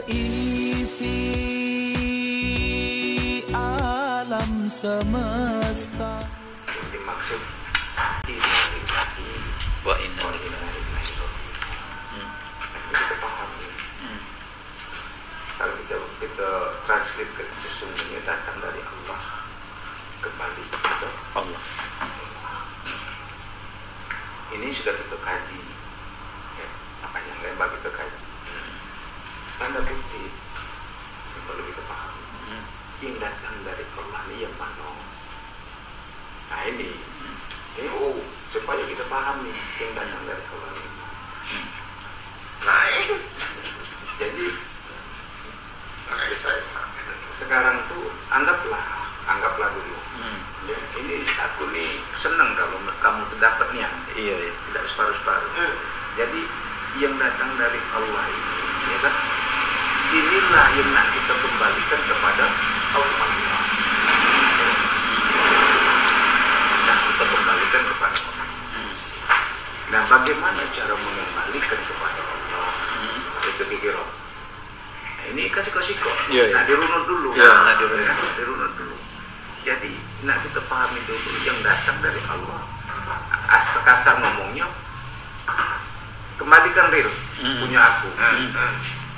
Seisi alam semesta. Yang dimaksud innalillahi wa inna ilaihi raji'un. Kita pahami. Kalau kita translate ke sesungguhnya datang dari Allah, kembali kepada Allah. Ini sudah kita kaji, ya, makanya lebar kita kaji. Tanda bukti yang perlu kita pahami. Yang datang dari Allah ini yang mana? Nah ini, supaya kita pahami yang datang dari Allah ini. Nah ini, jadi sekarang tuh anggaplah dulu. Ya, ini aku nih senang kalau kamu terdapat niat. Iya. Tidak separuh-separuh. Jadi yang datang dari Allah ini, ya kan? Inilah yang nak kita kembalikan kepada Allah. Nah, kita kembalikan kepada Allah. Nah, bagaimana cara mengembalikan kepada Allah? Itu kira. Nah, ini kasih-kasih kok. Nah, dirunut dulu. Dirunut dulu. Jadi, nak kita pahami dulu yang datang dari Allah. Kasar ngomongnya, kembalikan real punya aku.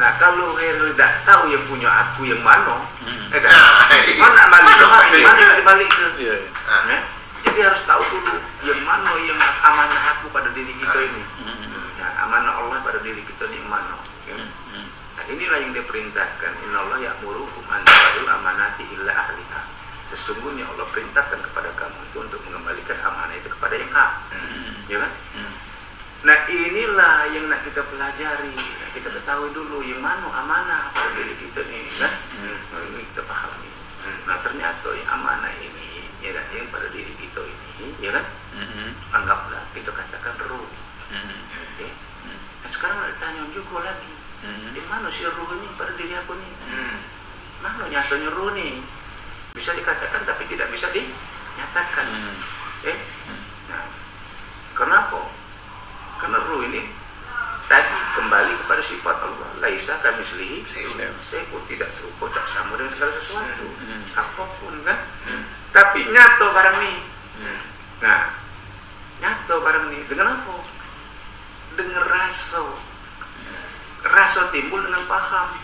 Nah, kalau real tidak tahu yang punya aku yang mana, mana balik ke? Jadi harus tahu dulu yang mana yang amanah aku pada diri kita ini. Nah, amanah Allah pada diri kita ini yang mana? Nah, inilah yang diperintahkan. Innallaha ya'murukum an tu'addul amanati illa ahliha. Sesungguhnya Allah perintahkan kepada kamu itu untuk mengembalikan amanah itu kepada yang hak, ya kan? Nah inilah yang nak kita pelajari, kita ketahui dulu yang mana amanah pada diri kita ini, kan? Ini kita pahami. Nah ternyata yang amanah ini, ya kan? Yang pada diri kita ini, ya kan? Anggaplah kita katakan ruh. Okay? Nah sekarang ada tanya juga lagi, di mana si ruh ini pada diri aku nih? Mana nyatanya ruh nih? Bisa dikatakan tapi tidak bisa dinyatakan. Nah, kenapa? Karena ruh ini tadi kembali kepada sifat Allah. Laisa kamitslihi syai'un, tidak serupa, tak sama dengan segala sesuatu. Apapun kan. Tapi nyata barang ini. Nah, nyata barang ini dengan apa? Dengan rasa. Rasa timbul dengan paham.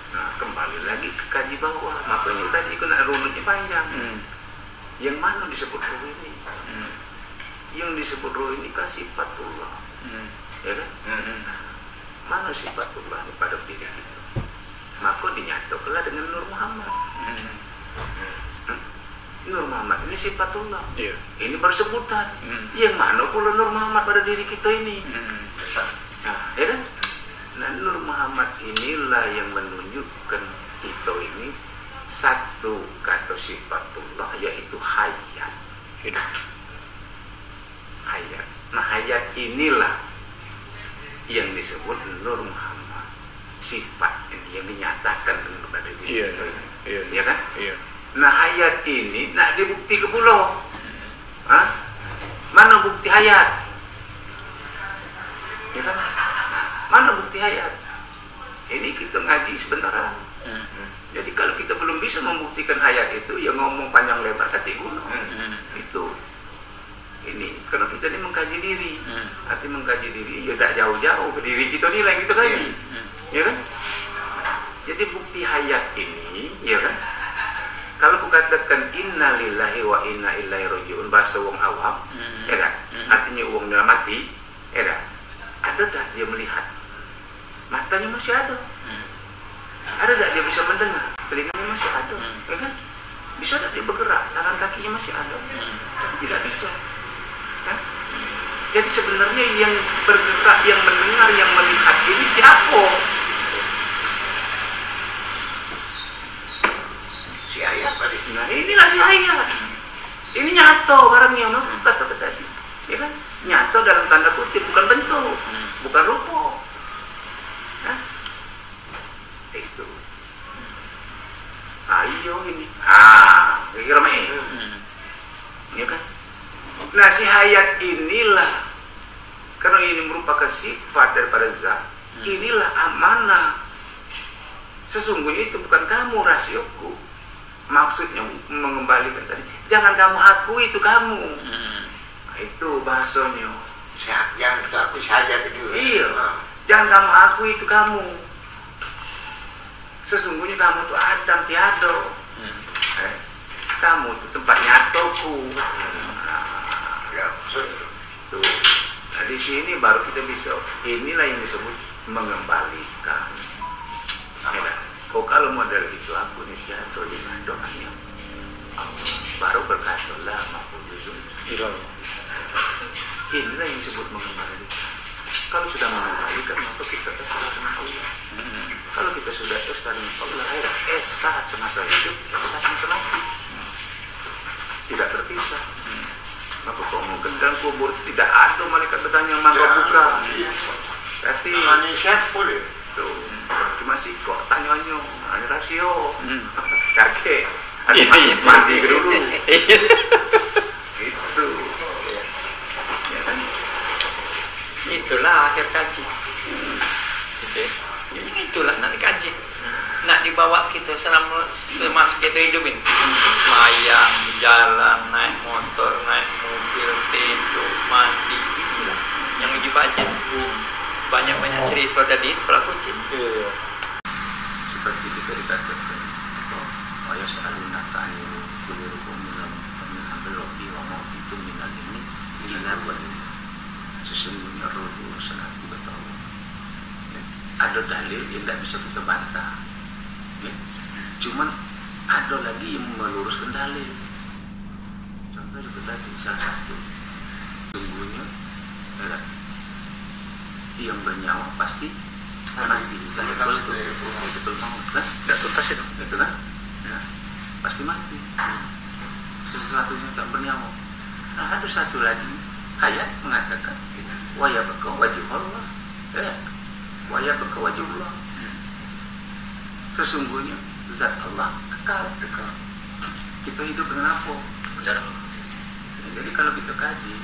Nah, kembali lagi ke kaji bawah. Makanya tadi aku nak runutnya panjang. Yang mana disebut ruh ini? Yang disebut ruh ini kan sifatullah. Ya kan? Mana sifatullah pada diri kita? Maka dinyatakanlah dengan Nur Muhammad. Nur Muhammad ini sifatullah. Ini bersebutan. Yang mana pula Nur Muhammad pada diri kita ini? Nah, ya kan? Nah, Nur Muhammad inilah yang menunjukkan kita ini satu kata sifatullah, yaitu hayat, hidup. Hayat. Nah, hayat inilah yang disebut Nur Muhammad. Sifat ini yang dinyatakan kepada diri kita ini. Ya kan? Nah, hayat ini nak dibukti ke pulau. Mana bukti hayat? Ya kan? Mana bukti hayat? Ini kita ngaji sebentar. Jadi kalau kita belum bisa membuktikan hayat itu, ya ngomong panjang lebar kati gunung. Itu. Ini karena kita ini mengkaji diri. Arti mengkaji diri ya tidak jauh-jauh ke diri kita ni lah yang kita kaji. Ya kan? Jadi bukti hayat ini, ya kan? Kalau aku katakan innalillahi wa inna ilaihi raji'un bahasa wong awam, ya kan? Artinya wong dalam mati, ya kan? Ada tak dia melihat? Matanya masih ada. Ada tak dia bisa mendengar? Telinganya masih ada. Ya kan? Bisa tak dia bergerak? Tangan kakinya masih ada. Tidak bisa. Ya? Jadi sebenarnya yang bergerak, yang mendengar, yang melihat ini siapa? Si ayat tadi. Nah inilah si ayat. Ini nyata barangnya, kata tadi. Ya kan? Nyata dalam tanda kutip, bukan bentuk, bukan rupa. Itu. Ayo ini. Kira main. Ya kan? Nah, si hayat inilah, karena ini merupakan sifat daripada zat, inilah amanah Sesungguhnya itu bukan kamu, rasioku. Maksudnya mengembalikan tadi, jangan kamu akui itu kamu. Nah, itu bahasanya. Yang kita akui saja itu. Iya. Jangan kamu akui itu kamu. Sesungguhnya kamu tuh Adam tiado. Kamu tuh tempat nyatoku. Tuh. Nah, di sini baru kita bisa. Inilah yang disebut mengembalikan. Kalau model itu aku nih tiado dengan doanya. Baru berkata lah maupun jujur. Inilah yang disebut mengembalikan. Kalau sudah mengembalikan, maka kita terserah dengan Allah. Kalau kita sudah esa dengan Allah, esa semasa hidup, esa semasa mati, tidak terpisah. Maka kau mau gendang kubur, tidak ada malaikat bertanya mangga buka. Berarti manusia boleh. Tuh, cuma sih kok tanyanya, ada rasio, kakek, harus mandi dulu. Itu. Itulah akhir kaji. Itulah nak dikaji, nak dibawa kita selama semasa kita hidup ini. Mayang, jalan, naik motor, naik mobil, tidur, mandi, itulah yang wajib aja. Banyak cerita tadi kalau kucing. Seperti kita dikatakan, ayah sa'aluna ta'aniru kulirukum minam ambiloki wa mauti minal ini ilawan. Sesungguhnya roh itu urusan aku tahu. Ada dalil yang tidak bisa kita bantah. Cuman ada lagi yang meluruskan dalil. Contoh seperti tadi, salah satu. Sesungguhnya yang bernyawa pasti mati. Misalnya betul maut kan? Tidak tuntas itu. Itu kan? Nah, pasti mati. Sesuatu yang tak bernyawa. Nah, ada satu lagi ayat mengatakan wa yabqa wajhullah. Wajah Allah. Sesungguhnya zat Allah kekal. Kita hidup dengan apa? Jadi kalau kita kaji,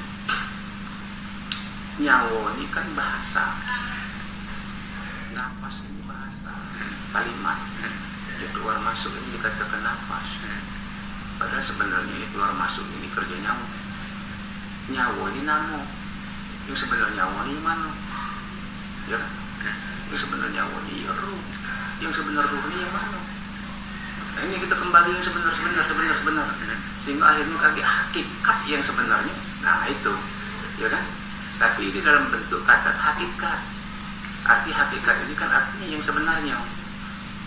nyawa ini kan bahasa, nafas ini bahasa, kalimat. Yang keluar masuk ini dikatakan nafas. Padahal sebenarnya keluar masuk ini kerja nyawa. Nyawa ini namo. Yang sebenarnya nyawa ini mana? Ya kan? Yang sebenarnya nyawa ini ruh. Yang sebenarnya ruh ini yang mana? Nah, ini kita kembali yang sebenar. Sehingga akhirnya kaki hakikat yang sebenarnya. Nah itu, ya kan? Tapi ini dalam bentuk kata hakikat. Arti hakikat ini kan artinya yang sebenarnya,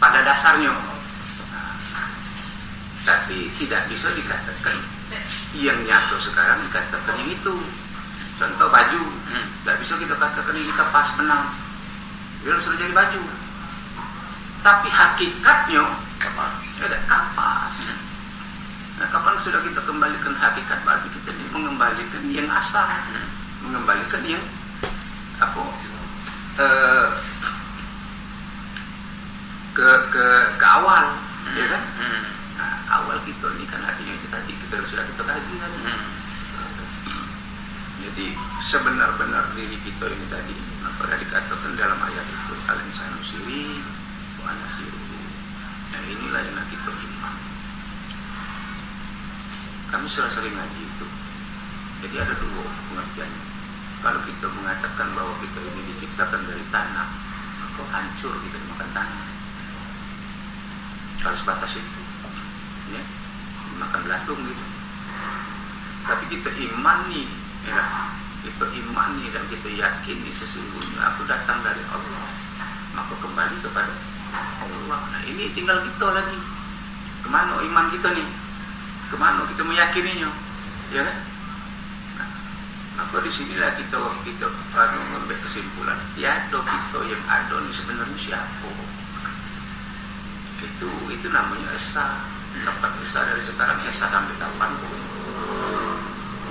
pada dasarnya. Nah, tapi tidak bisa dikatakan yang nyata sekarang dikatakan yang itu. Contoh baju, tidak bisa kita katakan ini kapas benang. Dia sudah jadi baju. Tapi hakikatnya ada kapas. Nah, kapan sudah kita kembalikan hakikat, berarti kita mengembalikan yang asal, mengembalikan yang apa? Ke awal, ya kan? Nah, awal kita ini kan artinya itu tadi kita sudah kita kaji tadi. Jadi sebenar-benar diri kita ini tadi apa dikatakan dalam ayat itu al-insanu sirri wa ana sirru. Nah, inilah yang kita iman. Kami sudah sering ngaji itu. Jadi ada dua pengertiannya. Kalau kita mengatakan bahwa kita ini diciptakan dari tanah, maka hancur kita dimakan tanah. Kalau sebatas itu, ya, makan belatung gitu. Tapi kita imani, ya, kita imani dan kita yakini sesungguhnya aku datang dari Allah, maka kembali kepada Allah. Nah, ini tinggal kita lagi. Kemana iman kita nih? Kemana kita meyakininya? Ya kan? Nah, maka disinilah kita mengambil kesimpulan. Tiada kita yang ada nih sebenarnya siapa? Itu namanya esa. Dapat esa dari sekarang, esa sampai kapan?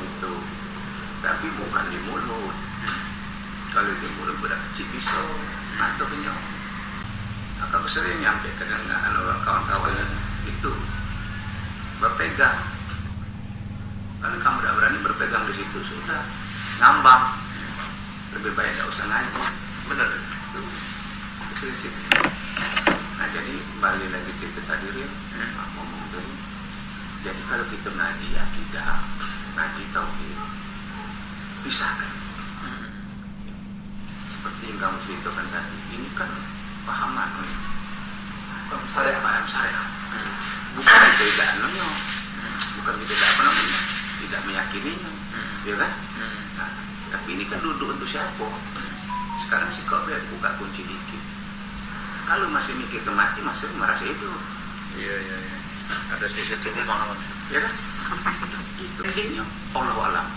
Itu. Tapi bukan di mulut. Kalau di mulut udah kecil bisa atau kenyang. Aku sering nyampe dengan orang kawan-kawan itu berpegang. Kalau kamu tidak berani berpegang di situ, sudah ngambang. Lebih baik tidak usah ngaji. Benar itu prinsip. Nah jadi balik lagi cerita tadi Rin, ngomong tadi. Jadi kalau kita ngaji akidah, ngaji tauhid, pisahkan. Seperti yang kamu ceritakan tadi, ini kan pahaman, paham syariat. Bukan kita tidak nonyo, bukan kita tidak meyakininya, ya kan? Nah, tapi ini kan duduk untuk siapa? Sekarang si kau buka kunci dikit. Kalau masih mikir ke mati, masih merasa hidup. Iya. Ada di situ pemahaman, ya kan? Itu intinya Allah alam.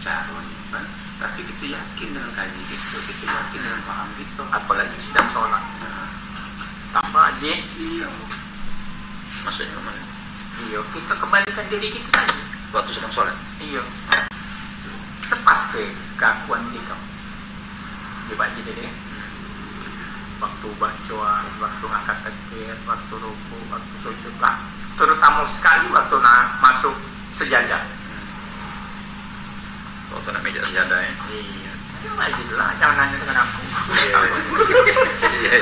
Caranya kan? Tapi kita yakin dengan kaji gitu, kita yakin dengan paham gitu. Apalagi sedang sholat. Tambah aja. Iya. Maksudnya mana? Iya, kita kembalikan diri kita tadi. Waktu sedang sholat. Iya. Lepas ke keakuan kita. Dibaca deh. Waktu bacaan, waktu ngangkat takbir, waktu ruku, waktu sujud lah. Terutama sekali waktu masuk sejadah. Waktu nak meja sejadah ya. Iya. Ayo lah, jangan nanya dengan aku. Iya.